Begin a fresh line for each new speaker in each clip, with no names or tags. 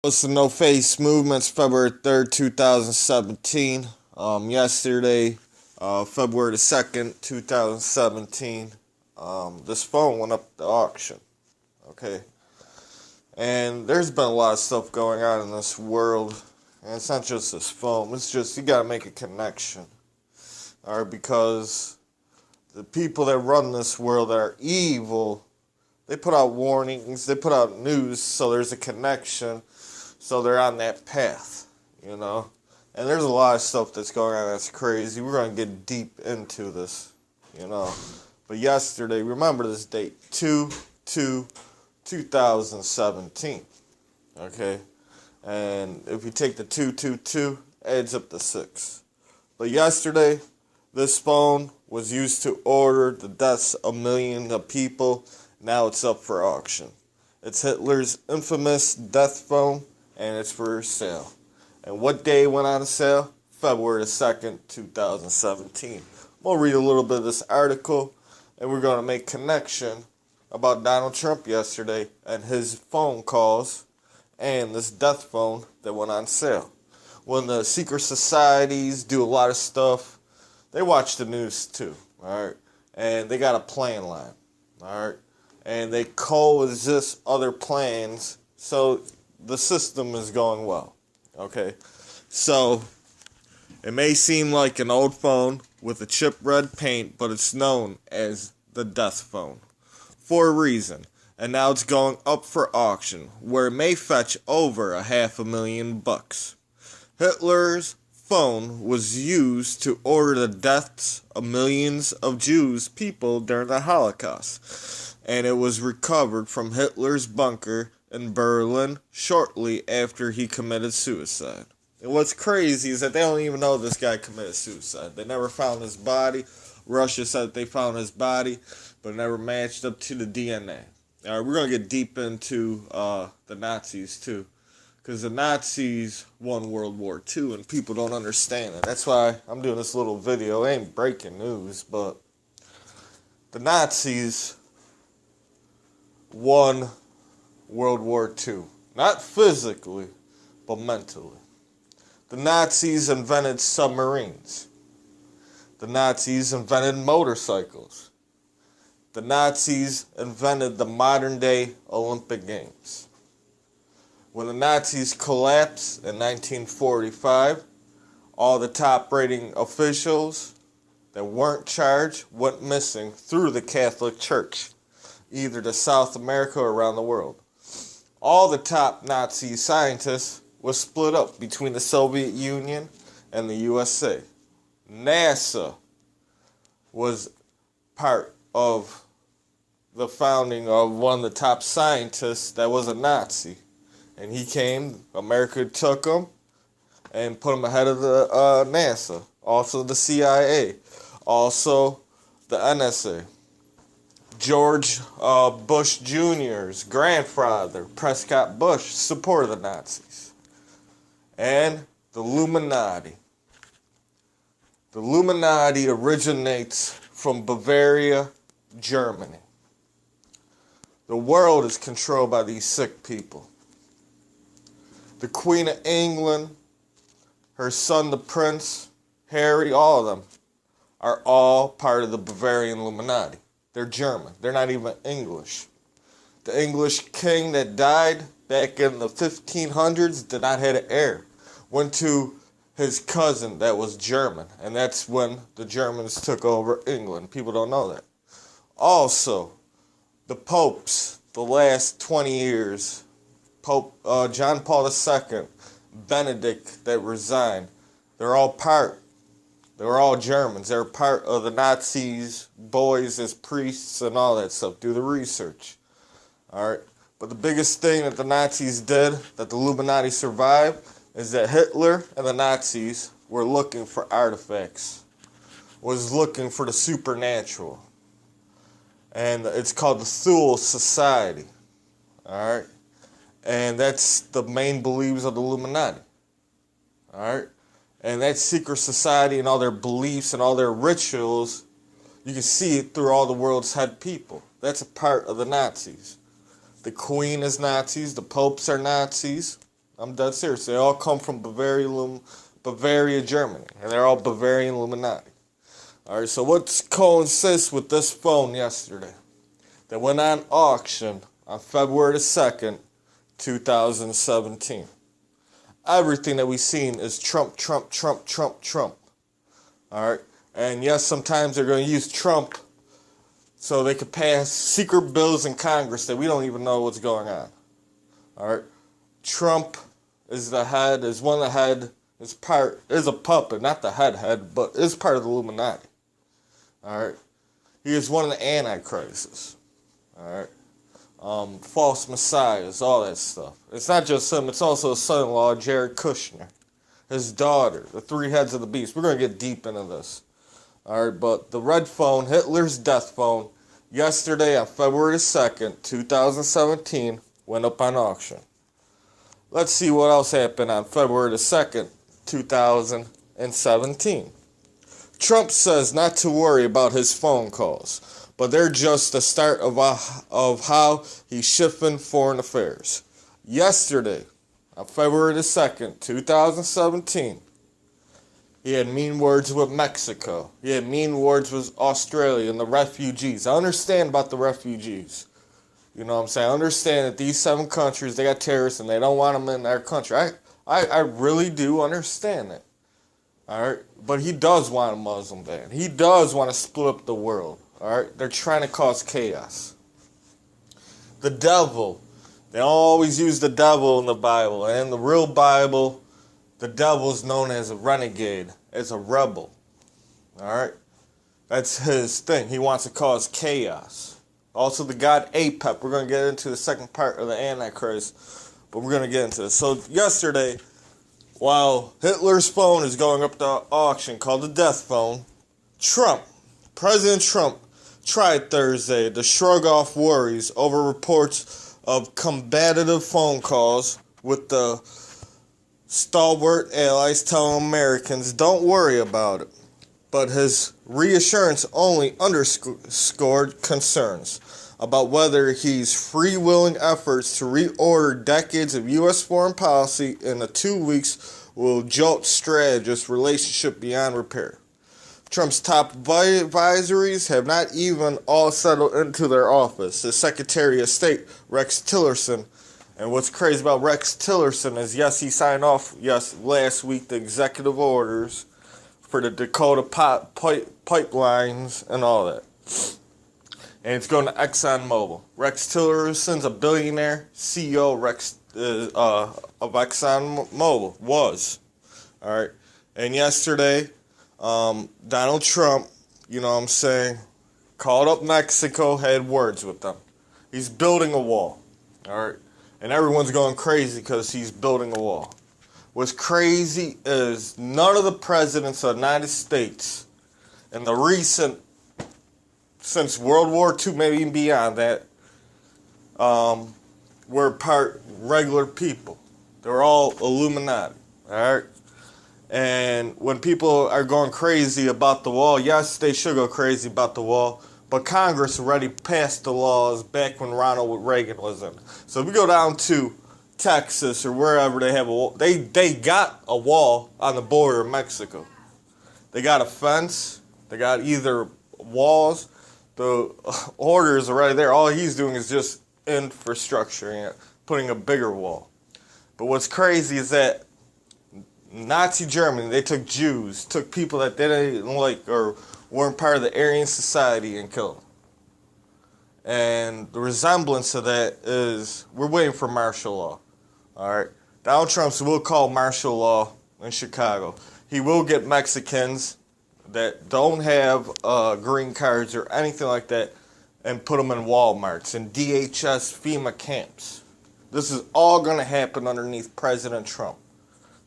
It's the No Face Movements, February 3rd, 2017. Yesterday, February the 2nd, 2017, this phone went up the auction. Okay. And there's been a lot of stuff going on in this world. And it's not just this phone. It's just you gotta make a connection. Alright, because the people that run this world that are evil, they put out warnings, they put out news, so there's a connection. So they're on that path, you know. And there's a lot of stuff that's going on that's crazy. We're going to get deep into this, you know. But yesterday, remember this date, 2/2/2017, okay? And if you take the 222, adds up to 6. But yesterday, this phone was used to order the deaths of millions of people. Now it's up for auction. It's Hitler's infamous death phone, and it's for sale. And what day went on sale? February 2nd, 2017. I'm going to read a little bit of this article, and we're going to make connection about Donald Trump yesterday and his phone calls and this death phone that went on sale. When the secret societies do a lot of stuff, they watch the news too, all right? And they got a plan line, all right? And they coexist other plans, so the system is going well, okay? So, it may seem like an old phone with a chip red paint, but it's known as the death phone for a reason. And now it's going up for auction, where it may fetch over $500,000. Hitler's phone was used to order the deaths of millions of Jewish people during the Holocaust, and it was recovered from Hitler's bunker in Berlin shortly after he committed suicide. And what's crazy is that they don't even know this guy committed suicide. They never found his body. Russia said they found his body, but never matched up to the DNA. All right, we're going to get deep into the Nazis too, because the Nazis won World War II, and people don't understand it. That's why I'm doing this little video. It ain't breaking news, but the Nazis won World War II. Not physically, but mentally. The Nazis invented submarines. The Nazis invented motorcycles. The Nazis invented the modern-day Olympic Games. When the Nazis collapsed in 1945, all the top-rating officials that weren't charged went missing through the Catholic Church, either to South America or around the world. All the top Nazi scientists was split up between the Soviet Union and the USA. NASA was part of the founding of one of the top scientists that was a Nazi. And he came, America took him and put him ahead of the NASA. Also the CIA. Also the NSA. George Bush Jr.'s grandfather, Prescott Bush, supported the Nazis. And the Illuminati. The Illuminati originates from Bavaria, Germany. The world is controlled by these sick people. The Queen of England, her son the Prince, Harry, all of them are all part of the Bavarian Illuminati. They're German. They're not even English. The English king that died back in the 1500s did not have an heir. Went to his cousin that was German. And that's when the Germans took over England. People don't know that. Also, the popes, the last 20 years, Pope John Paul II, Benedict that resigned, they're all Germans. They're part of the Nazis, boys as priests and all that stuff. Do the research. Alright? But the biggest thing that the Nazis did, that the Illuminati survived, is that Hitler and the Nazis were looking for artifacts. Was looking for the supernatural. And it's called the Thule Society. Alright? And that's the main beliefs of the Illuminati. Alright? And that secret society and all their beliefs and all their rituals, you can see it through all the world's head people. That's a part of the Nazis. The Queen is Nazis. The popes are Nazis. I'm dead serious. They all come from Bavaria, Germany. And they're all Bavarian Illuminati. Alright, so what coincides with this phone yesterday? That went on auction on February the 2nd, 2017. Everything that we've seen is Trump, Trump, Trump, Trump, Trump. Alright? And yes, sometimes they're going to use Trump so they could pass secret bills in Congress that we don't even know what's going on. Alright? Trump is the head, is one of the head, is a puppet, not the head, but is part of the Illuminati. Alright? He is one of the antichrists. Alright? False messiahs, all that stuff. It's not just him, it's also his son-in-law, Jared Kushner. His daughter, the three heads of the beast. We're going to get deep into this. Alright, but the red phone, Hitler's death phone, yesterday on February 2nd, 2017, went up on auction. Let's see what else happened on February 2nd, 2017. Trump says not to worry about his phone calls, but they're just the start of how he's shifting foreign affairs. Yesterday, on February 2nd, 2017, he had mean words with Mexico. He had mean words with Australia and the refugees. I understand about the refugees. You know what I'm saying? I understand that these 7 countries, they got terrorists and they don't want them in their country. I really do understand that. Alright? But he does want a Muslim ban. He does want to split up the world. Alright? They're trying to cause chaos. The devil. They always use the devil in the Bible. And in the real Bible, the devil is known as a renegade, as a rebel. Alright? That's his thing. He wants to cause chaos. Also, the god Apep. We're going to get into the second part of the Antichrist, but we're going to get into this. So, yesterday, while Hitler's phone is going up to auction, called the death phone, President Trump, tried Thursday to shrug off worries over reports of combative phone calls with the stalwart allies telling Americans don't worry about it. But his reassurance only underscored concerns about whether his free-willing efforts to reorder decades of U.S. foreign policy in the 2 weeks will jolt strategists' relationship beyond repair. Trump's top advisories have not even all settled into their office. The Secretary of State, Rex Tillerson, and what's crazy about Rex Tillerson is, yes, he signed off last week the executive orders for the Dakota pipelines and all that. And it's going to ExxonMobil. Rex Tillerson's a billionaire. CEO of ExxonMobil was. Alright. And yesterday, Donald Trump, you know what I'm saying, called up Mexico, had words with them. He's building a wall. Alright. And everyone's going crazy because he's building a wall. What's crazy is none of the presidents of the United States in the recent, since World War II, maybe even beyond that, were part regular people. They were all Illuminati, alright? And when people are going crazy about the wall, yes, they should go crazy about the wall, but Congress already passed the laws back when Ronald Reagan was in. So if we go down to Texas or wherever they have a wall, they got a wall on the border of Mexico. They got a fence. They got either walls. The orders are right there. All he's doing is just infrastructure, putting a bigger wall. But what's crazy is that Nazi Germany, they took Jews, took people that they didn't like or weren't part of the Aryan society and killed them. And the resemblance of that is we're waiting for martial law. Alright, Donald Trump will call martial law in Chicago. He will get Mexicans that don't have green cards or anything like that and put them in Walmarts and DHS FEMA camps. This is all going to happen underneath President Trump.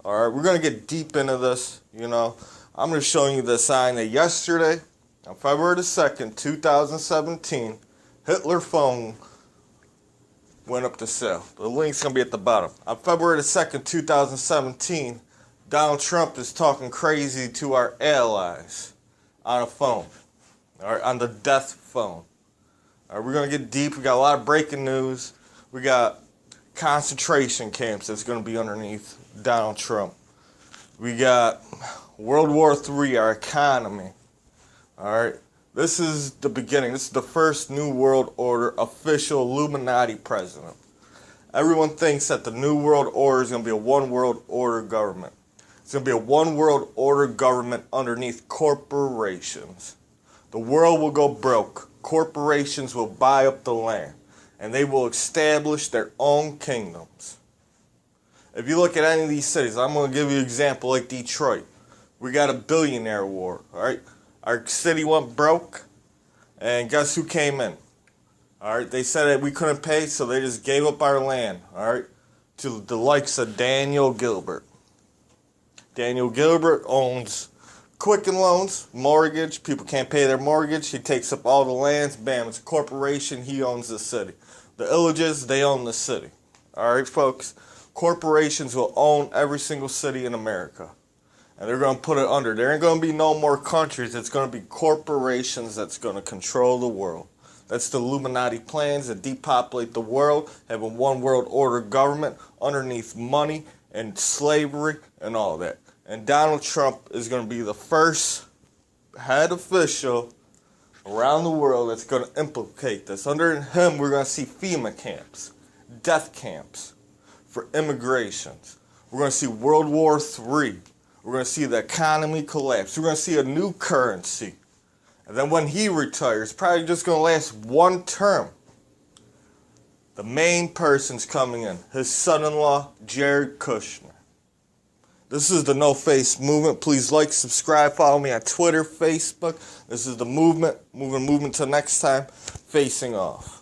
Alright, we're going to get deep into this, you know. I'm going to show you the sign that yesterday, on February the 2nd, 2017, Hitler phone went up to sale. The link's going to be at the bottom. On February the 2nd, 2017, Donald Trump is talking crazy to our allies on a phone. All right, on the death phone. All right, we're going to get deep. We got a lot of breaking news. We got concentration camps that's going to be underneath Donald Trump. We got World War III, our economy. All right. This is the beginning. This is the first New World Order official Illuminati president. Everyone thinks that the New World Order is going to be a one world order government. It's going to be a one world order government underneath corporations. The world will go broke. Corporations will buy up the land, and they will establish their own kingdoms. If you look at any of these cities, I'm going to give you an example like Detroit. We got a billionaire war, all right? Our city went broke, and guess who came in? All right, they said that we couldn't pay, so they just gave up our land, all right, to the likes of Daniel Gilbert. Daniel Gilbert owns Quicken Loans, mortgage. People can't pay their mortgage. He takes up all the lands. Bam, it's a corporation. He owns the city. The Illages, they own the city. All right, folks. Corporations will own every single city in America. And they're going to put it under. There ain't going to be no more countries. It's going to be corporations that's going to control the world. That's the Illuminati plans to depopulate the world, have a one world order government underneath money and slavery and all that. And Donald Trump is going to be the first head official around the world that's going to implicate this. Under him, we're going to see FEMA camps, death camps for immigrations. We're going to see World War III. We're going to see the economy collapse. We're going to see a new currency. And then when he retires, probably just going to last one term. The main person's coming in, his son-in-law, Jared Kushner. This is the No Face Movement. Please like, subscribe, follow me on Twitter, Facebook. This is the movement. Moving to next time. Facing off.